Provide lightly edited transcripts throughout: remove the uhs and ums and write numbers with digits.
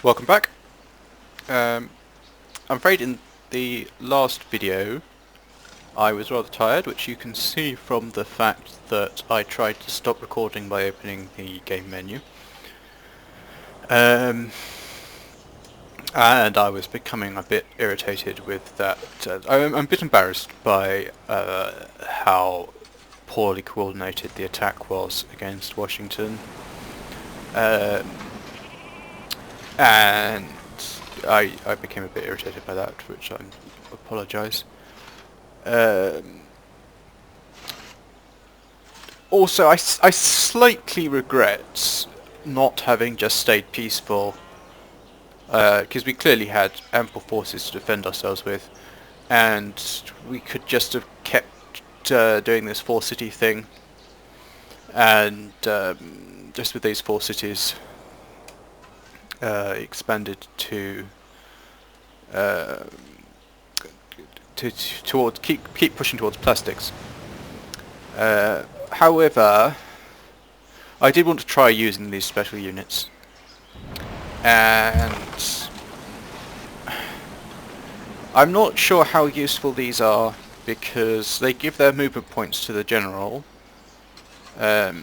Welcome back. I'm afraid in the last video I was rather tired, which you can see from the fact that I tried to stop recording by opening the game menu. And I was becoming a bit irritated with that. I'm a bit embarrassed by how poorly coordinated the attack was against Washington. And I became a bit irritated by that, which I apologise. Also, I slightly regret not having just stayed peaceful, because we clearly had ample forces to defend ourselves with, and we could just have kept doing this four-city thing, and just with these four cities expanded towards keep pushing towards plastics. However, I did want to try using these special units, and I'm not sure how useful these are because they give their movement points to the general, but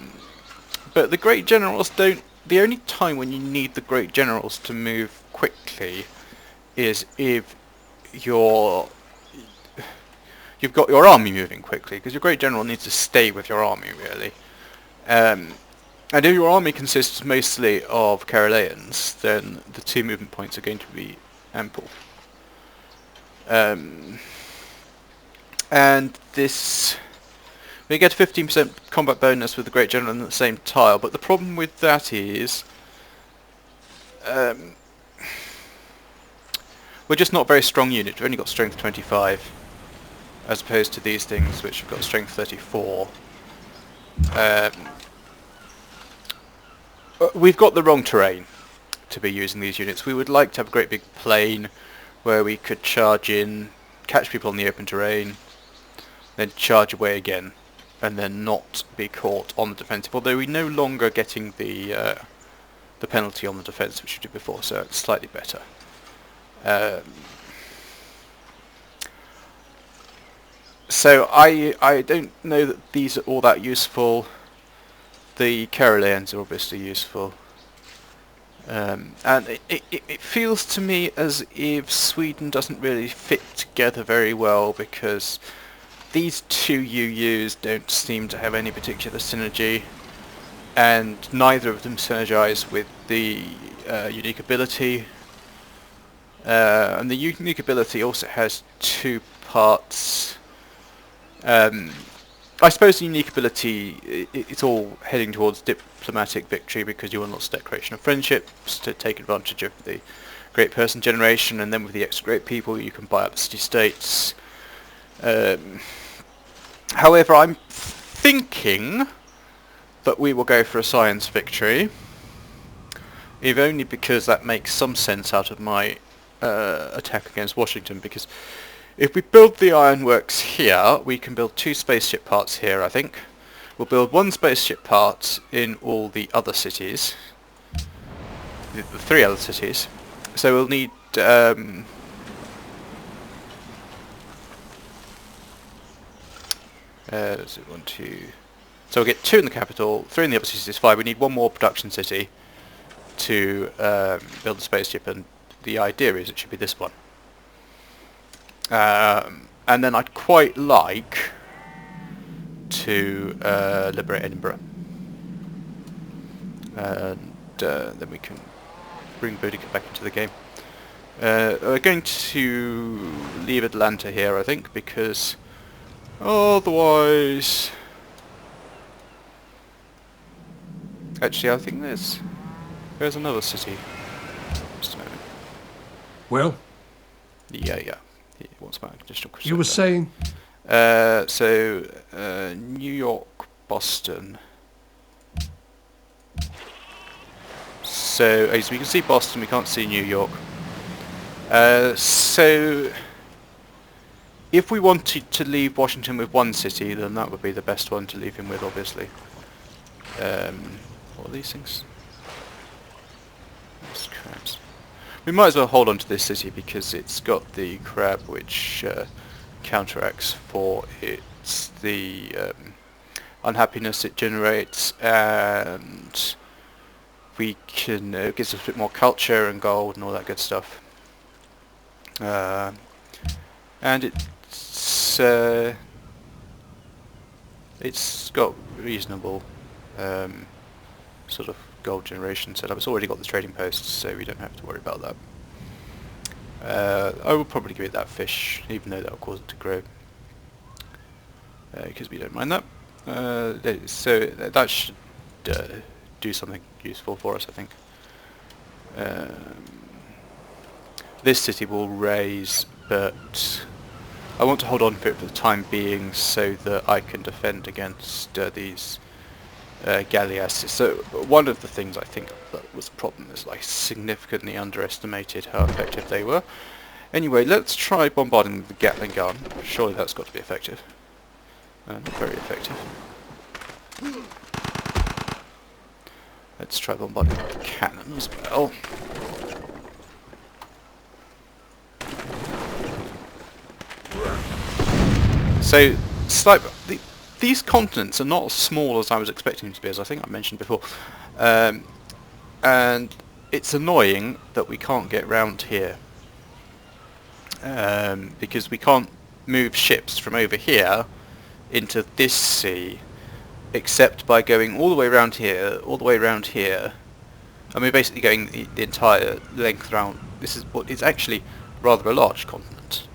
the great generals don't. The only time when you need the great generals to move quickly is if you've got your army moving quickly, because your great general needs to stay with your army, really. And if your army consists mostly of Caroleans, then the 2 movement points are going to be ample. And this... We get a 15% combat bonus with the Great General in the same tile, but the problem with that is we're just not a very strong unit. We've only got strength 25, as opposed to these things which have got strength 34. We've got the wrong terrain to be using these units. We would like to have a great big plain where we could charge in, catch people on the open terrain, then charge away again, and then not be caught on the defensive, although we're no longer getting the penalty on the defence which we did before, so it's slightly better. So I don't know that these are all that useful. The Caroleans are obviously useful. And it feels to me as if Sweden doesn't really fit together very well, because these two UUs don't seem to have any particular synergy, and neither of them synergize with the unique ability. And the unique ability also has 2 parts. I suppose the unique ability, it's all heading towards diplomatic victory, because you unlock declaration of friendships to take advantage of the great person generation, and then with the extra great people you can buy up the city-states. However, I'm thinking that we will go for a science victory, if only because that makes some sense out of my attack against Washington, because if we build the ironworks here, we can build 2 spaceship parts here, I think. We'll build 1 spaceship part in all the other cities, the 3 other cities, so we'll need so 1, 2. So we'll get 2 in the capital, 3 in the other cities is 5. We need 1 more production city to build the spaceship, and the idea is it should be this one. And then I'd quite like to liberate Edinburgh, and then we can bring Boudica back into the game. We're going to leave Atlanta here, I think, because otherwise... Actually, I think there's another city. Just a moment. Well? Yeah. What's my additional You were saying? New York, Boston. So, as we can see Boston, we can't see New York. So, if we wanted to leave Washington with 1 city, then that would be the best one to leave him with, obviously. What are these things? These crabs. We might as well hold on to this city because it's got the crab which counteracts for the unhappiness it generates, and we can it gives us a bit more culture and gold and all that good stuff. And it's got reasonable sort of gold generation setup. It's already got the trading posts, so we don't have to worry about that. I will probably give it that fish, even though that will cause it to grow, because we don't mind that. So that should do something useful for us, I think. This city will raise, but I want to hold on to it for the time being so that I can defend against these galleasses. So one of the things I think that was a problem is I significantly underestimated how effective they were. Anyway, let's try bombarding with the Gatling gun. Surely that's got to be effective. Not very effective. Let's try bombarding with the cannon as well. So, these continents are not as small as I was expecting them to be, as I think I mentioned before. And it's annoying that we can't get round here. Because we can't move ships from over here into this sea, except by going all the way around here, all the way around here. And we're basically going the entire length around. This is what is actually rather a large continent.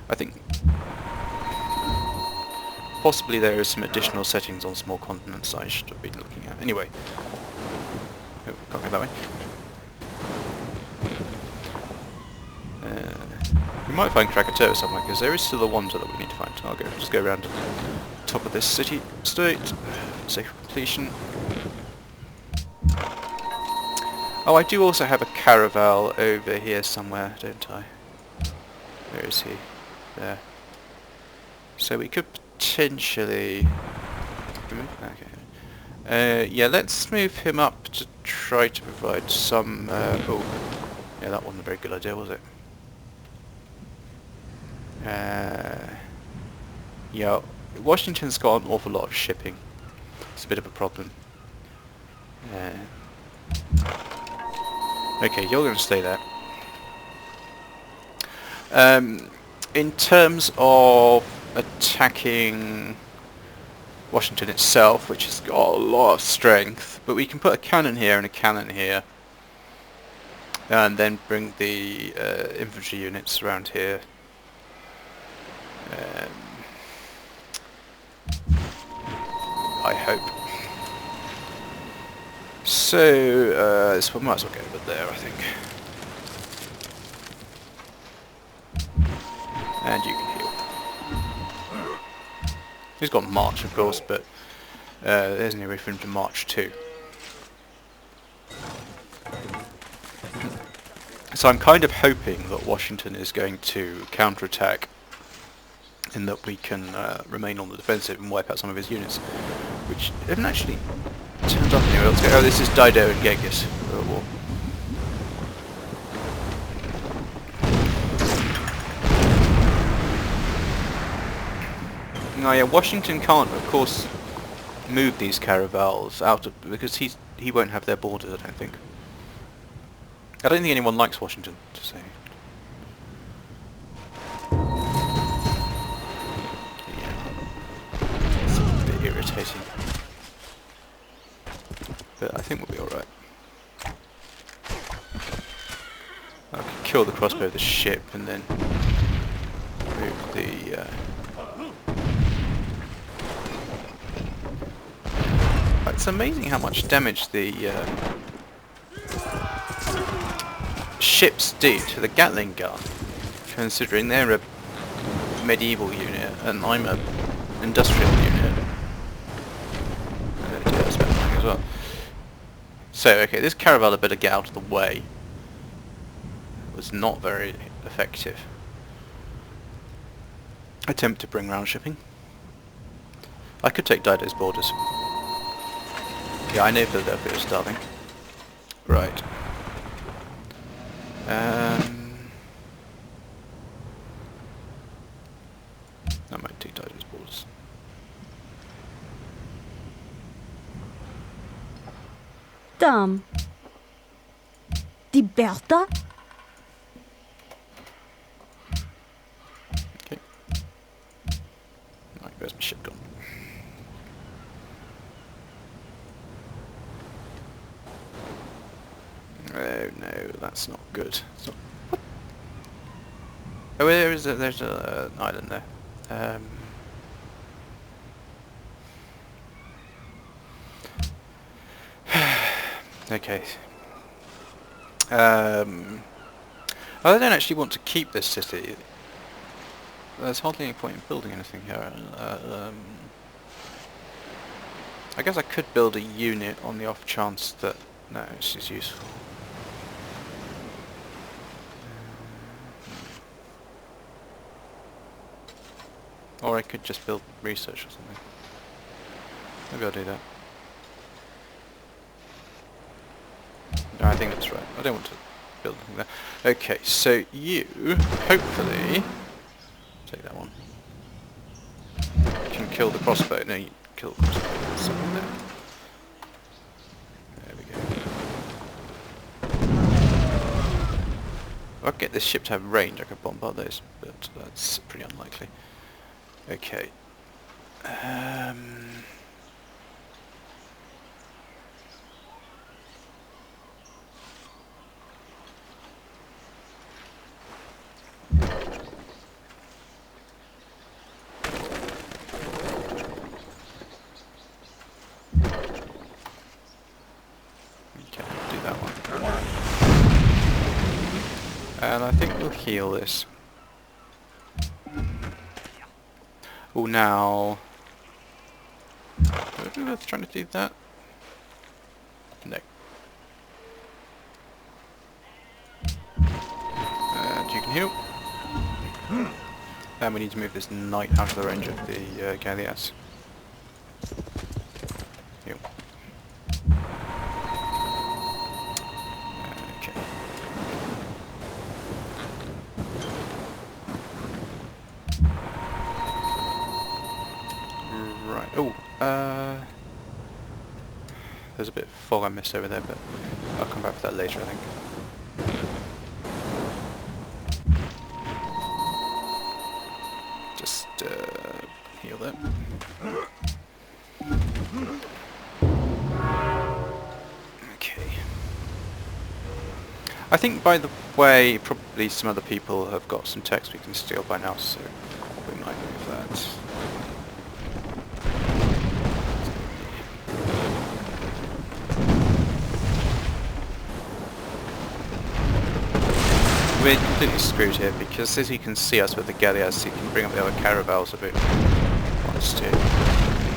I think possibly there is some additional settings on small continents I should have been looking at. Anyway, oh, can't go that way. We might find Krakatoa somewhere, because there is still a wonder that we need to find. I'll just go around to the top of this city-state, for safe completion. Oh, I do also have a caravel over here somewhere, don't I? Where is he? There. So we could potentially... Okay. Yeah, let's move him up to try to provide some... oh, yeah, that wasn't a very good idea, was it? Yeah, Washington's got an awful lot of shipping. It's a bit of a problem. Okay, you're going to stay there. In terms of attacking Washington itself, which has got a lot of strength, but we can put a cannon here and a cannon here, and then bring the infantry units around here. I hope. So, this one might as well go over there, I think. And you can heal. He's got March, of course, but there's no way for him to march too. So I'm kind of hoping that Washington is going to counterattack, in that we can remain on the defensive and wipe out some of his units, which haven't actually turned up anywhere else. Oh, this is Dido and Genghis. War. Oh yeah, Washington can't, of course, move these caravels out of, because he won't have their borders, I don't think. I don't think anyone likes Washington, to say. Irritating, but I think we'll be alright. I can kill the crossbow of the ship and then move the it's amazing how much damage the ships do to the Gatling gun, considering they're a medieval unit and I'm a industrial unit. As well. So, okay, this caravel had better get out of the way. It was not very effective attempt to bring round shipping. I could take Dido's borders. Yeah, I know Philadelphia is starving. Right. Madame. Die Bertha? Okay. Right, where's my ship gone? Oh no, that's not good. It's not... Oh, there's an island there. Okay. I don't actually want to keep this city. There's hardly any point in building anything here. I guess I could build a unit on the off chance that... No, this is useful. Or I could just build research or something. Maybe I'll do that. No, I think that's right. I don't want to build anything there. Okay, so you, hopefully... Take that one. Can kill the crossbow. No, you kill the crossbow. Something there. There we go. If I could get this ship to have range, I could bombard those, but that's pretty unlikely. Okay. And I think we'll heal this. Oh, now... Would it be worth trying to do that? No. And you can heal. And we need to move this knight out of the range of the galleass. Heal. Okay. Right. Oh, there's a bit of fog I missed over there, but I'll come back for that later, I think. Just heal that. Okay. I think, by the way, probably some other people have got some text we can steal by now, so we might move that. We're completely screwed here because as he can see us with the galleass, he can bring up the other caravels if it wants to.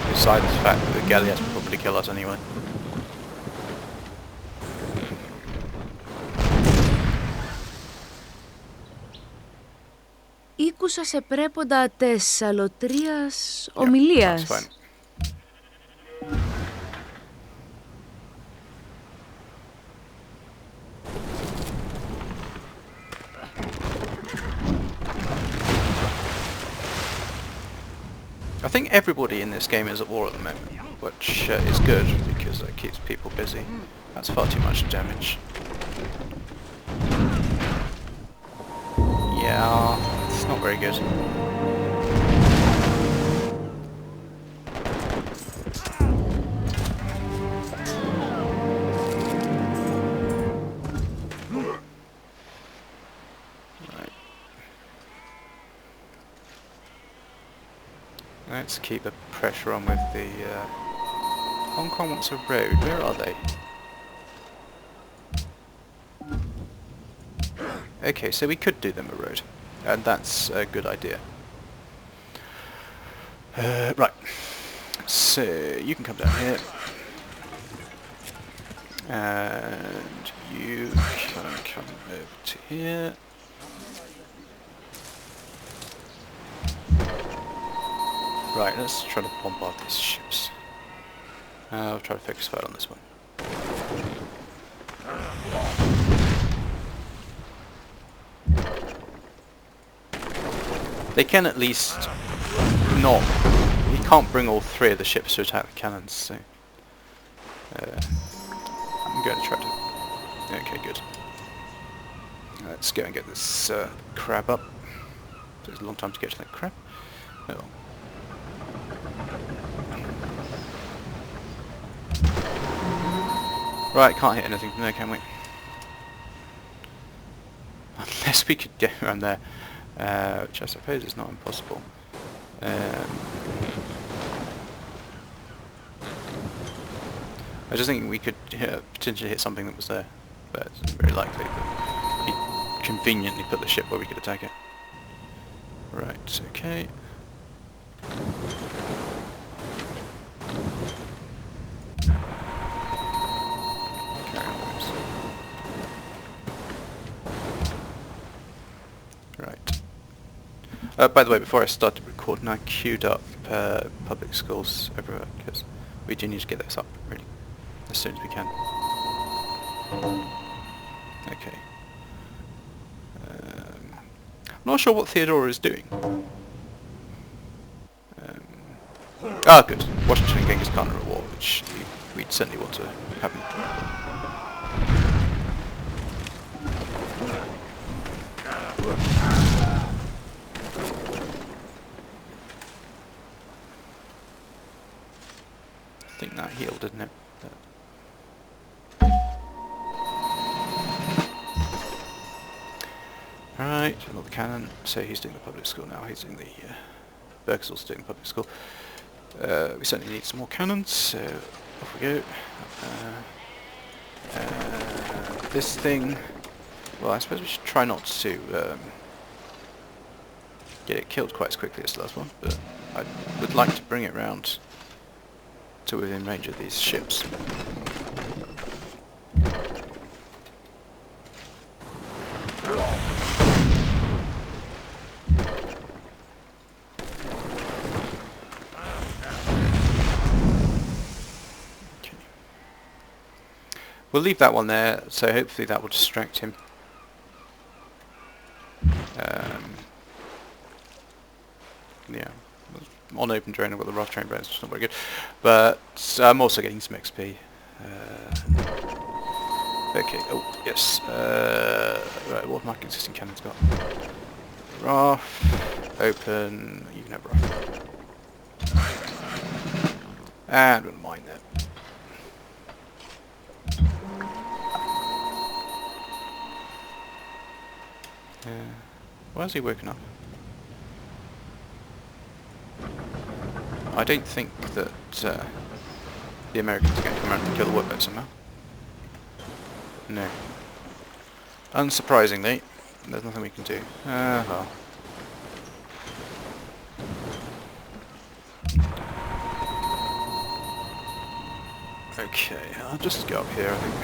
Besides the fact that the galleass will probably kill us anyway. Ήκουσα σε πρέποντα τες αλωτρίας ομιλίας. That's fine. I think everybody in this game is at war at the moment, which is good because it keeps people busy. That's far too much damage. Yeah, it's not very good. Let's keep the pressure on with the... Hong Kong wants a road. Where are they? Okay, so we could do them a road. And that's a good idea. Right. So, you can come down here. And you can come over to here. Right, let's try to bombard these ships. I'll try to focus fire on this one. They can at least not... He can't bring all three of the ships to attack the cannons, so... I'm going to try to... Okay, good. Let's go and get this crab up. Takes a long time to get to that crab. Oh well. Right, can't hit anything from there, can we? Unless we could get around there, which I suppose is not impossible. I just think we could potentially hit something that was there, but it's very likely that he conveniently put the ship where we could attack it. Right, okay. Right. By the way, before I started recording, I queued up public schools everywhere, because we do need to get this up, really, as soon as we can. Okay. I'm not sure what Theodora is doing. Good. Washington and Genghis Khan are at war, which we'd certainly want to happen. I think that healed, didn't it? Right, another cannon. So he's doing the public school now. He's doing the... Berkeley's doing the public school. We certainly need some more cannons, so off we go. This thing... Well, I suppose we should try not to get it killed quite as quickly as the last one, but I would like to bring it round to within range of these ships. We'll leave that one there, so hopefully that will distract him. Yeah, on open terrain I've got the rough terrain bones, which is not very good, but I'm also getting some XP. Okay, oh yes, right, what have my existing cannons got? Rough, open, you can have rough. And we'll mine that. Why is he woken up? I don't think that the Americans are going to come around and kill the workboat somehow. No. Unsurprisingly, there's nothing we can do. Well. Okay, I'll just go up here, I think.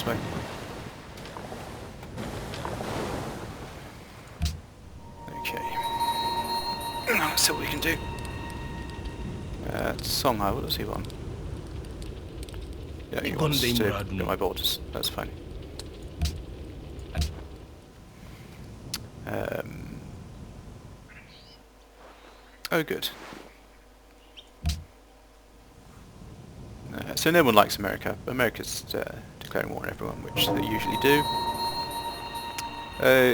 Way. Okay. Let's see what we can do. Songhai, what does he want? Yeah, he wants to get my borders. That's fine. Oh, good. So no one likes America. America's declaring war on everyone, which they usually do.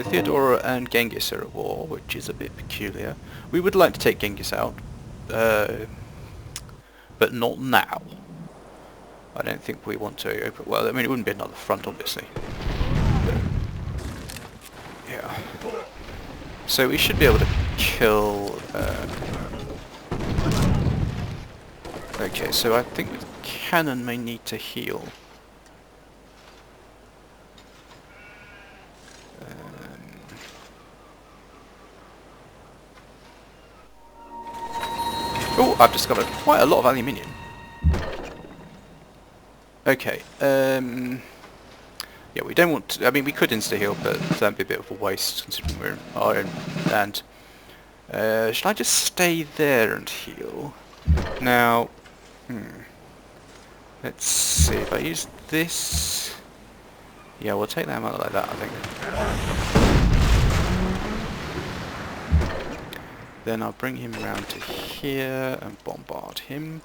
Theodora and Genghis are at war, which is a bit peculiar. We would like to take Genghis out, but not now. I don't think we want to open... Well, I mean, it wouldn't be another front, obviously. But, yeah. So we should be able to kill... Okay, so I think the cannon may need to heal. Oh, I've discovered quite a lot of aluminium. Okay, yeah, we don't want to, I mean, we could insta-heal, but that'd be a bit of a waste considering we're in our own land. Should I just stay there and heal? Now, let's see, if I use this... Yeah, we'll take that amount like that, I think. Then I'll bring him round to here and bombard him.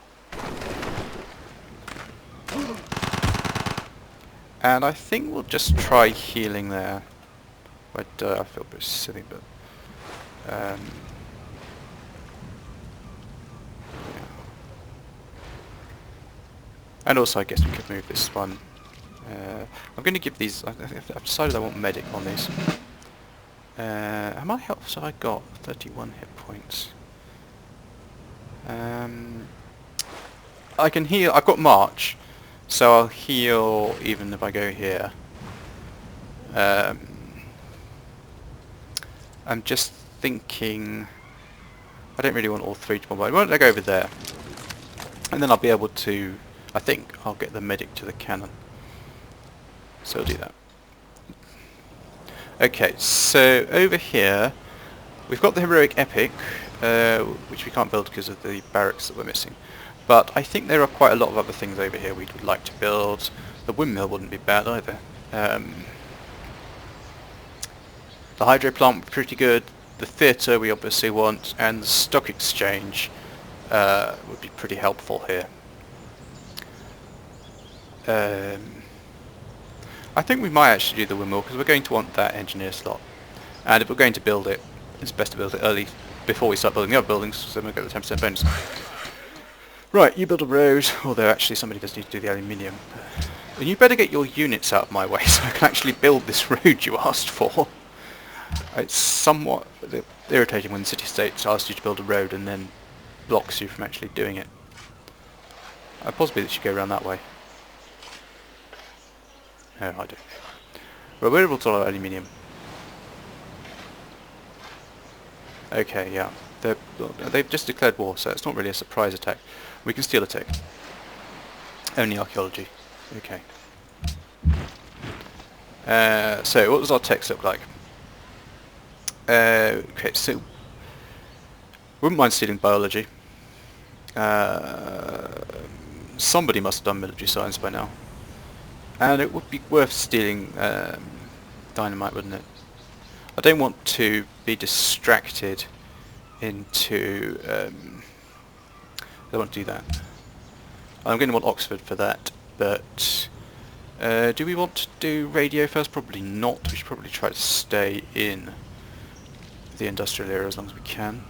And I think we'll just try healing there. I feel a bit silly, but... yeah. And also I guess we could move this one. I'm going to give these... I've decided I want medic on these. How many health have I got? 31 hit points. I can heal... I've got March, so I'll heal even if I go here. I'm just thinking... I don't really want all three to bombard. Why don't I go over there? And then I'll be able to... I think I'll get the medic to the cannon. So I'll do that. Okay, so over here we've got the heroic epic, which we can't build because of the barracks that we're missing. But I think there are quite a lot of other things over here we would like to build. The windmill wouldn't be bad either. The hydro plant would be pretty good. The theatre we obviously want, and the stock exchange would be pretty helpful here. I think we might actually do the windmill because we're going to want that engineer slot. And if we're going to build it, it's best to build it early before we start building the other buildings, so then we'll get the 10% bonus. Right, you build a road, although actually somebody does need to do the aluminium. And you better get your units out of my way so I can actually build this road you asked for. It's somewhat irritating when the city-state asks you to build a road and then blocks you from actually doing it. Possibly that should go around that way. No, I do. Well, we're able to allow aluminium. Okay, yeah. They've just declared war, so it's not really a surprise attack. We can still attack. Only archaeology. Okay. So, what does our text look like? Okay, so... Wouldn't mind stealing biology. Somebody must have done military science by now. And it would be worth stealing dynamite, wouldn't it? I don't want to be distracted into... I don't want to do that. I'm going to want Oxford for that, but... do we want to do radio first? Probably not. We should probably try to stay in the industrial area as long as we can.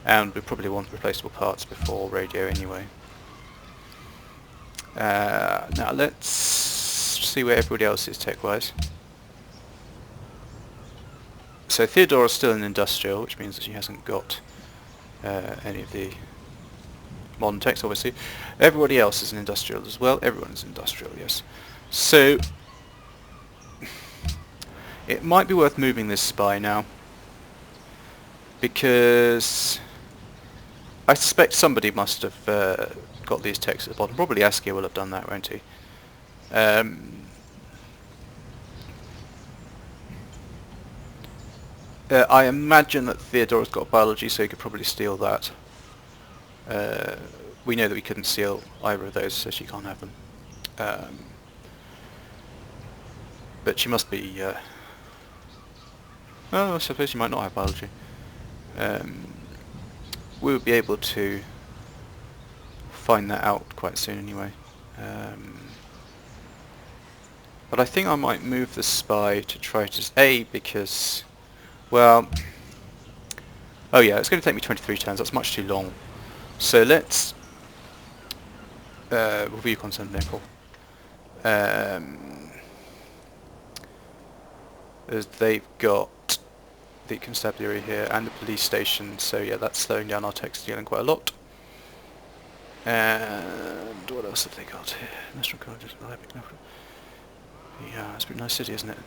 And we probably want replaceable parts before radio anyway. Now let's see where everybody else is tech-wise. So Theodora's still in industrial, which means that she hasn't got any of the modern techs, obviously. Everybody else is in industrial as well. Everyone is industrial, yes. So it might be worth moving this spy now, because I suspect somebody must have got these techs at the bottom. Probably Askia will have done that, won't he? I imagine that Theodora's got biology, so he could probably steal that. We know that we couldn't steal either of those, so she can't have them. But she must be... oh, I suppose she might not have biology. We would be able to find that out quite soon anyway. But I think I might move the spy to try to... because... Well... Oh yeah, it's going to take me 23 turns, that's much too long. So let's... review Constantinople. As they've got the constabulary here and the police station, so yeah, that's slowing down our tech stealing quite a lot. And what else have they got here? National Colleges, yeah, it's a pretty nice city, isn't it?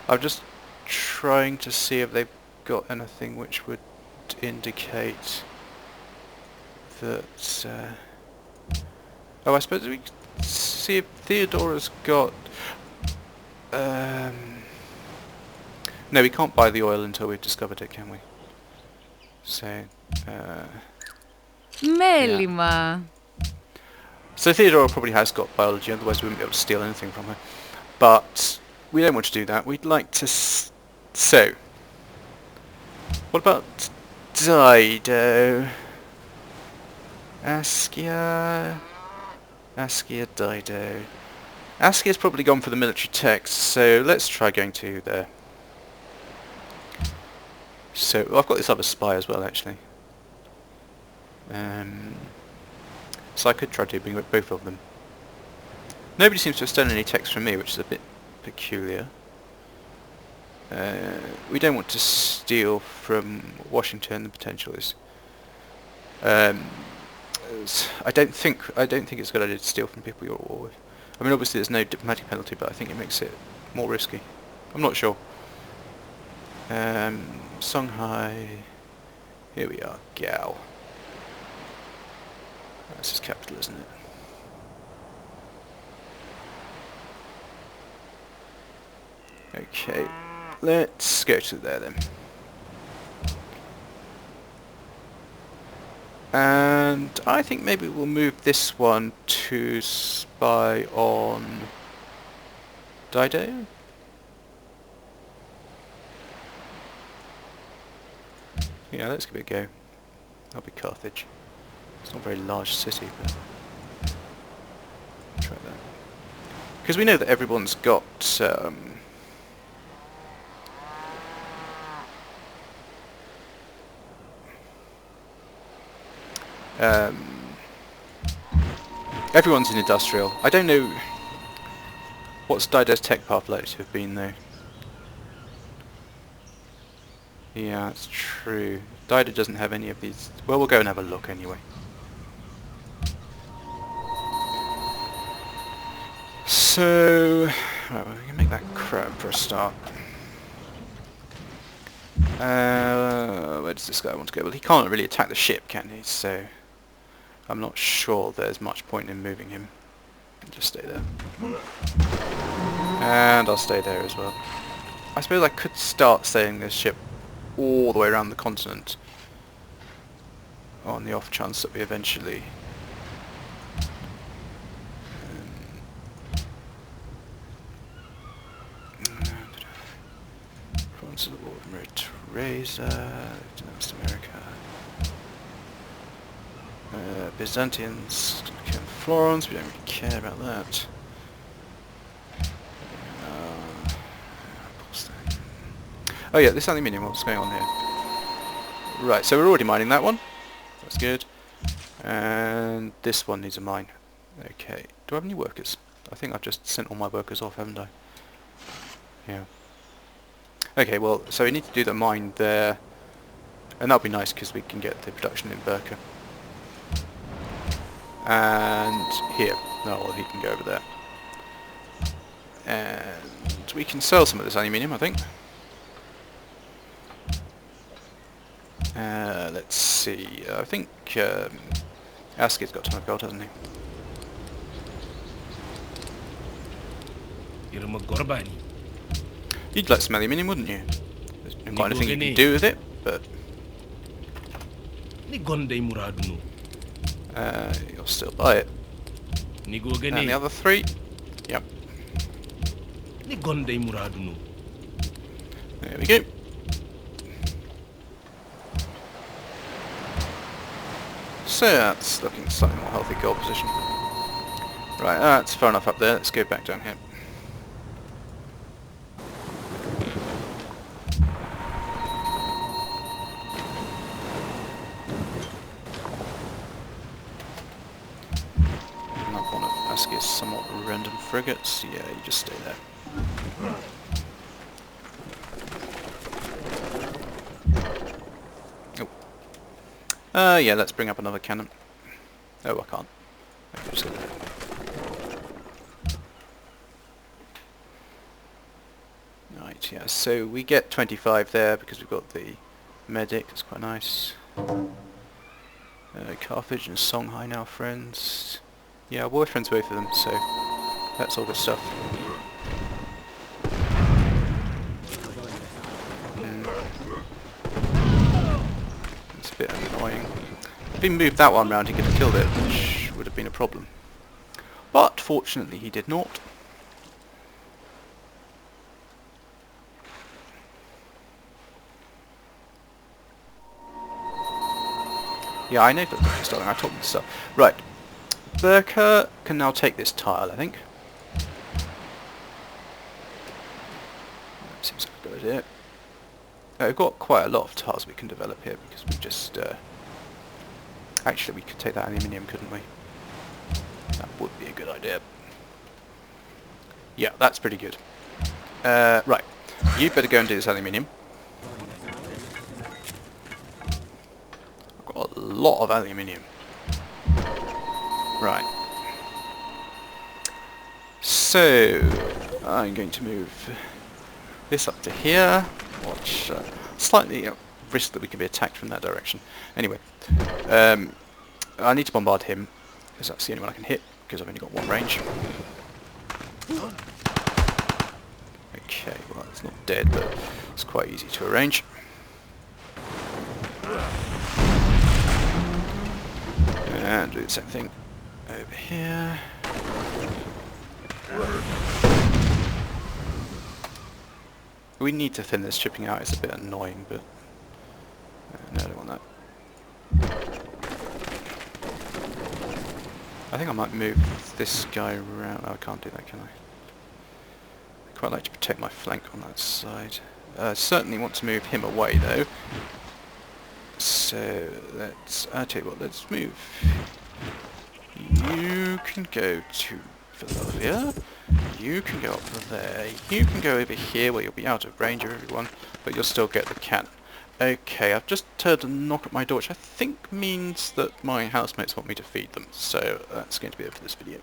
I'm just trying to see if they've got anything which would indicate that... oh, I suppose we can see if Theodora's got... no, we can't buy the oil until we've discovered it, can we? So... Μέλημα. So Theodora probably has got biology, otherwise we wouldn't be able to steal anything from her. But we don't want to do that. We'd like to... So, what about Dido? Askia, Dido. Askia's probably gone for the military text, so let's try going to there. So, I've got this other spy as well, actually. So I could try to bring both of them. Nobody seems to have stolen any text from me, which is a bit peculiar. We don't want to steal from Washington. The potential is. I don't think it's a good idea to steal from people you're at war with. I mean, obviously there's no diplomatic penalty, but I think it makes it more risky. I'm not sure. Songhai. Here we are, Gao. That's his capital, isn't it? Okay, let's go to there then. And I think maybe we'll move this one to spy on Dido. Yeah, let's give it a go. That'll be Carthage. It's not a very large city, but try that. Because we know that everyone's got everyone's in industrial. I don't know what's Dido's tech path likely to have been though. Yeah, that's true. Dido doesn't have any of these. Well, we'll go and have a look anyway. So, right, well, we can make that crap for a start. Where does this guy want to go? Well, he can't really attack the ship, can he? So, I'm not sure there's much point in moving him. Just stay there. And I'll stay there as well. I suppose I could start sailing this ship all the way around the continent on the off chance that we eventually France of the Ordinary Teresa, North America, Byzantians, Florence, we don't really care about that. Oh yeah, this aluminium, what's going on here? Right, so we're already mining that one. That's good. And this one needs a mine. Okay, do I have any workers? I think I've just sent all my workers off, haven't I? Yeah. Okay, well, so we need to do the mine there. And that'll be nice because we can get the production in Burka. And here. No, well, he can go over there. And we can sell some of this aluminium, I think. Let's see. I think Aski's got ton of gold, hasn't he? You'd like some aluminium, wouldn't you? There's quite anything you can do with it, but you'll still buy it. And the other three? Yep. There we go. So that's looking slightly more healthy gold position. Right, that's far enough up there. Let's go back down here. Another one of Aski's somewhat random frigates. Yeah, you just stay there. Yeah, let's bring up another cannon. Oh, I can't. I can just leave it. Right, yeah, so we get 25 there because we've got the medic, that's quite nice. Carthage and Songhai now friends. Yeah, we're friends both of them, so that's all good stuff. It's a bit annoying. If he moved that one round, he could have killed it, which would have been a problem. Unfortunately, he did not. Yeah, I know that Burker's darling. I told him so. Right. Burker can now take this tile, I think. That seems like a good idea. We've got quite a lot of tiles we can develop here because we just... Actually, we could take that aluminium, couldn't we? That would be a good idea. Yeah, that's pretty good. Right. You better go and do this aluminium. I've got a lot of aluminium. Right. So, I'm going to move this up to here. Watch, slightly risk that we can be attacked from that direction. Anyway, I need to bombard him, because that's the only one I can hit, because I've only got one range. Okay, well it's not dead, but it's quite easy to arrange. And do the same thing over here. We need to thin this chipping out, it's a bit annoying, but no, I don't want that. I think I might move this guy around. Oh, I can't do that, can I? I'd quite like to protect my flank on that side. Certainly want to move him away though. So let's, I'll tell you what, let's move. You can go to Philadelphia. You can go up there. You can go over here where you'll be out of range of everyone, but you'll still get the cannon. Okay, I've just heard a knock at my door, which I think means that my housemates want me to feed them, so that's going to be it for this video.